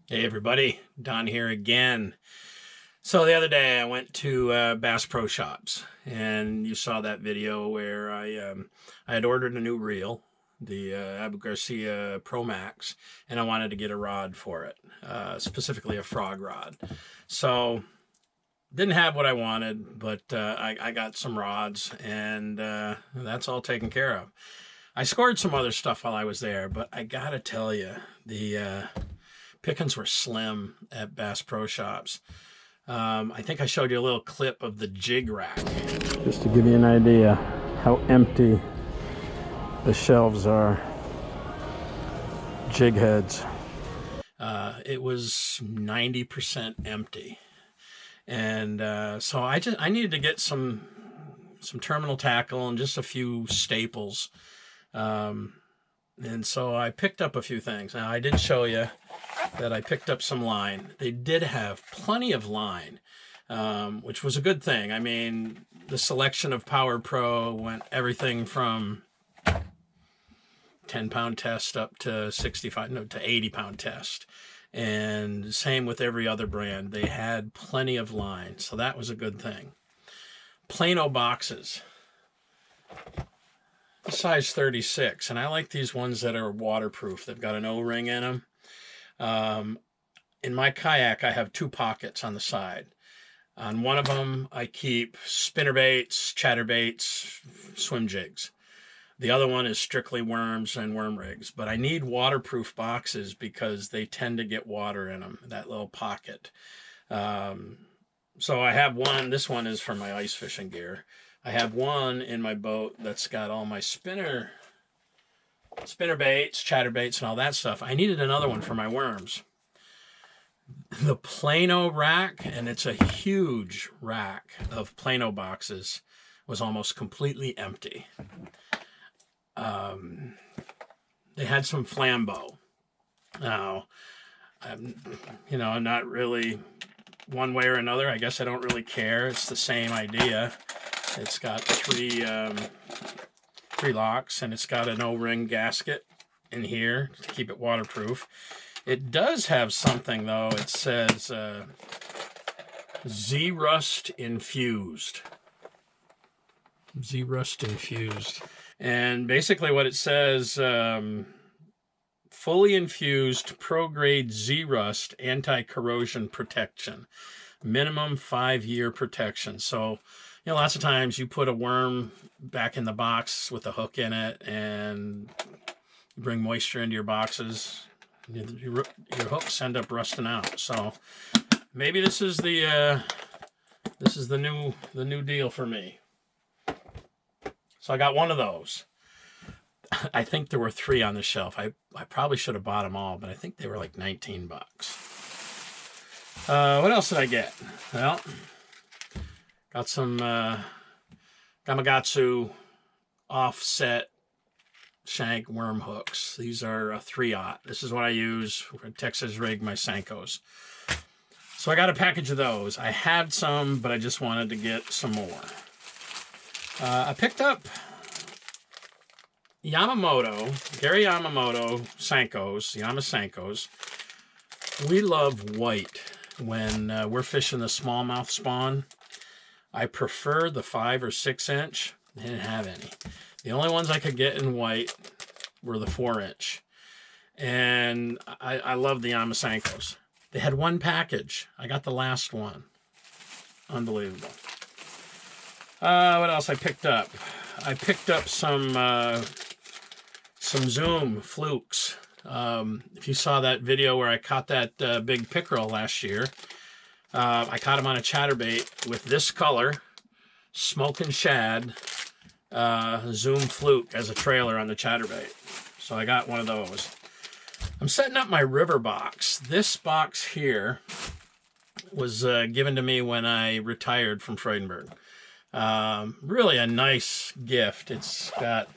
Hey everybody, Don here again. So the other day I went to Bass Pro Shops, and you saw that video where I had ordered a new reel, the Abu Garcia Pro Max, and I wanted to get a rod for it, specifically a frog rod. So didn't have what I wanted, but I got some rods, and that's all taken care of. I scored some other stuff while I was there, but I gotta tell you, the pickings were slim at Bass Pro Shops. I think I showed you a little clip of the Jig Rack. Just to give you an idea how empty the shelves are. Jig heads. It was 90% empty. And so I needed to get some terminal tackle and just a few staples. And so I picked up a few things. Now I did show you that I picked up some line. They did have plenty of line, which was a good thing. I mean, the selection of Power Pro went everything from 10-pound test up to 80-pound test. And same with every other brand. They had plenty of line, so that was a good thing. Plano Boxes. Size 36, and I like these ones that are waterproof. They've got an O-ring in them. In my kayak, I have two pockets on the side. On one of them, I keep spinnerbaits, chatterbaits, swim jigs. The other one is strictly worms and worm rigs, but I need waterproof boxes because they tend to get water in them, that little pocket. So I have one. This one is for my ice fishing gear. I have one in my boat that's got all my spinner baits, chatterbaits, and all that stuff. I needed another one for my worms. The Plano rack, and it's a huge rack of Plano boxes, was almost completely empty. They had some flambeau. Now, I'm not really one way or another. I guess I don't really care. It's the same idea. It's got three locks, and it's got an O-ring gasket in here to keep it waterproof. It does have something, though. It says Z-Rust infused. Z-Rust infused. And basically what it says, fully infused pro-grade Z-Rust anti-corrosion protection. Minimum 5-year protection. So, lots of times you put a worm back in the box with a hook in it, and you bring moisture into your boxes. Your hooks end up rusting out. So maybe this is the new deal for me. So I got one of those. I think there were 3 on the shelf. I probably should have bought them all, but I think they were like 19 bucks. What else did I get? Well, got some Gamakatsu offset shank worm hooks. These are a 3/0. This is what I use for Texas rig my Senkos. So I got a package of those. I had some, but I just wanted to get some more. I picked up Gary Yamamoto Senkos, Yama Senkos. We love white when we're fishing the smallmouth spawn. I prefer the 5 or 6 inch. They didn't have any. The only ones I could get in white were the 4 inch. And I love the Yama Senkos. They had one package. I got the last one. Unbelievable. What else I picked up? I picked up some Zoom Flukes. If you saw that video where I caught that big pickerel last year, I caught him on a chatterbait with this color, smoking shad, Zoom Fluke as a trailer on the chatterbait. So I got one of those. I'm setting up my river box. This box here was given to me when I retired from Freudenberg. Really a nice gift. It's got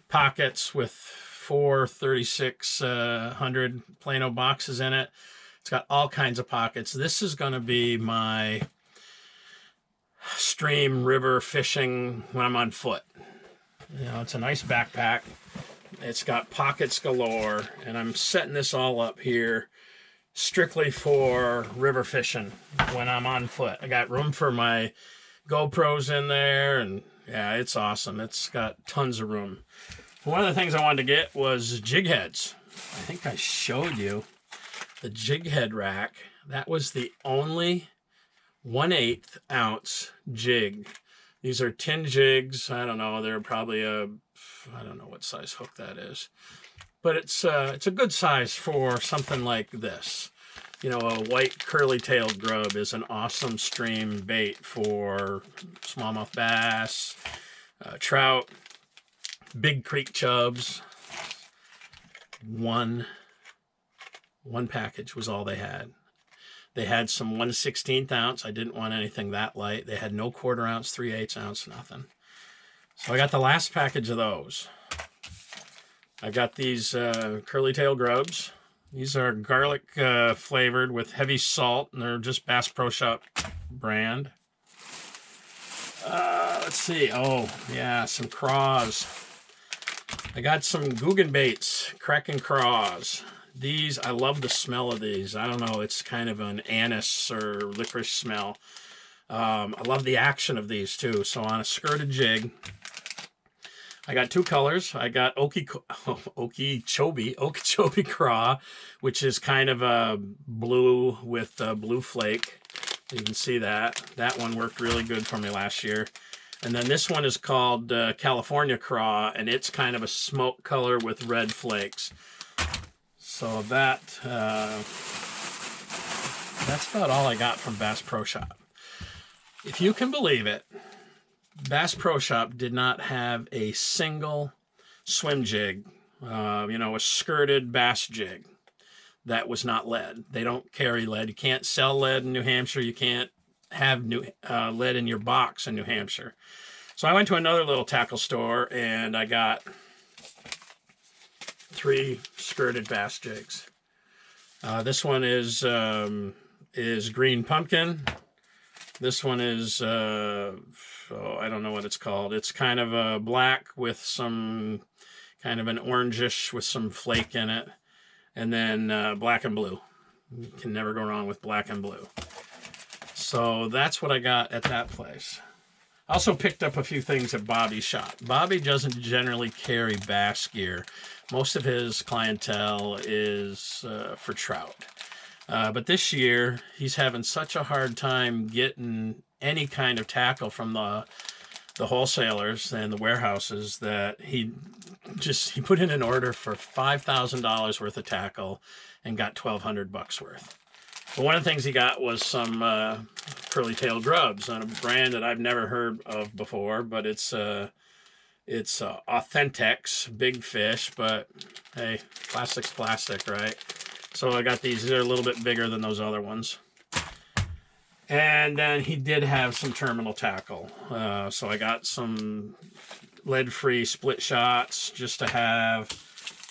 pockets with 4 3600 Plano boxes in it. It's got all kinds of pockets. This is going to be my stream river fishing when I'm on foot. It's a nice backpack. It's got pockets galore, and I'm setting this all up here strictly for river fishing when I'm on foot. I got room for my GoPros in there, and yeah, it's awesome. It's got tons of room. One of the things I wanted to get was jig heads. I think I showed you the jig head rack. That was the only 1/8 ounce jig. These are tin jigs. I don't know. They're probably I don't know what size hook that is, but it's a good size for something like this. You know, a white curly-tailed grub is an awesome stream bait for smallmouth bass, trout, big creek chubs. One package was all they had. They had some 1/16 ounce. I didn't want anything that light. They had no 1/4 ounce, 3/8 ounce, nothing. So I got the last package of those. I got these curly tail grubs. These are garlic flavored with heavy salt, and they're just Bass Pro Shop brand. Let's see. Oh, yeah, some Craws. I got some Guggen baits, Kraken Craws. These, I love the smell of these. I don't know, it's kind of an anise or licorice smell. I love the action of these too. So on a skirted jig, I got two colors. I got Okeechobee Craw, which is kind of a blue with blue flake. You can see that. That one worked really good for me last year. And then this one is called California Craw, and it's kind of a smoke color with red flakes. So that's about all I got from Bass Pro Shop. If you can believe it, Bass Pro Shop did not have a single swim jig, you know, a skirted bass jig that was not lead. They don't carry lead. You can't sell lead in New Hampshire. You can't have lead in your box in New Hampshire. So I went to another little tackle store and I got 3 skirted bass jigs. This one is green pumpkin. This one is I don't know what it's called. It's kind of a black with some kind of an orangish with some flake in it, and then black and blue. You can never go wrong with black and blue. So that's what I got at that place. I also picked up a few things at Bobby's shop. Bobby doesn't generally carry bass gear. Most of his clientele is for trout. But this year, he's having such a hard time getting any kind of tackle from the wholesalers and the warehouses that he put in an order for $5,000 worth of tackle and got $1,200 worth. But one of the things he got was some curly tail grubs on a brand that I've never heard of before, but it's Authentics, big fish, but hey, plastic's plastic, right? So I got these. They're a little bit bigger than those other ones. And then he did have some terminal tackle. So I got some lead-free split shots just to have.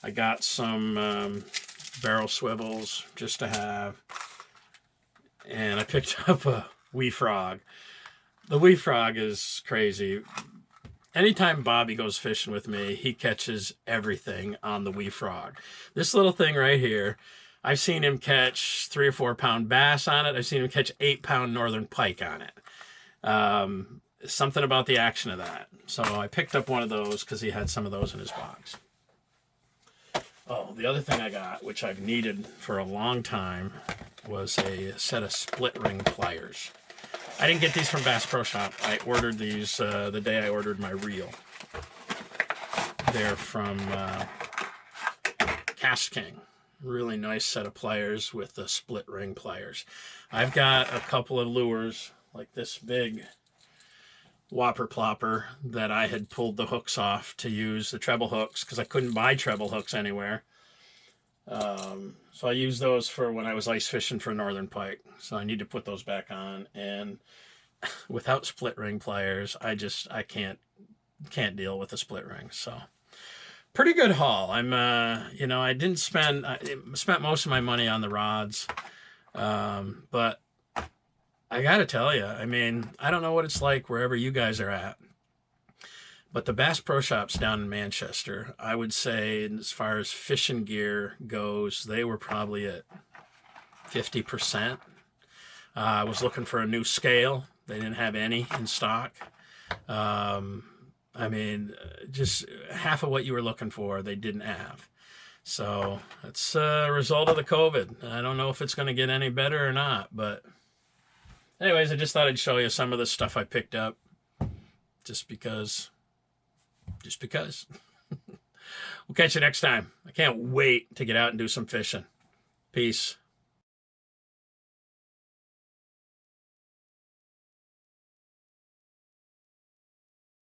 I got some barrel swivels just to have. And I picked up a Wii Frog. The Wii Frog is crazy. Anytime Bobby goes fishing with me, he catches everything on the Wii Frog. This little thing right here, I've seen him catch 3 or 4 pound bass on it. I've seen him catch 8-pound northern pike on it. Something about the action of that. So I picked up one of those because he had some of those in his box. Oh, the other thing I got, which I've needed for a long time, was a set of split ring pliers. I didn't get these from Bass Pro Shop. I ordered these the day I ordered my reel. They're from Cast King. Really nice set of pliers with the split ring pliers. I've got a couple of lures like this big whopper plopper that I had pulled the hooks off to use the treble hooks because I couldn't buy treble hooks anywhere. So I used those for when I was ice fishing for northern pike. So I need to put those back on, and without split ring pliers, I can't deal with the split ring. So pretty good haul. I'm you know, I spent most of my money on the rods, but I gotta tell you, I mean, I don't know what it's like wherever you guys are at, but the Bass Pro Shops down in Manchester, I would say, as far as fishing gear goes, they were probably it. 50%. I was looking for a new scale. They didn't have any in stock. I mean, just half of what you were looking for, they didn't have. So that's a result of the COVID. I don't know if it's going to get any better or not, but anyways, I just thought I'd show you some of the stuff I picked up just because. We'll catch you next time. I can't wait to get out and do some fishing. Peace.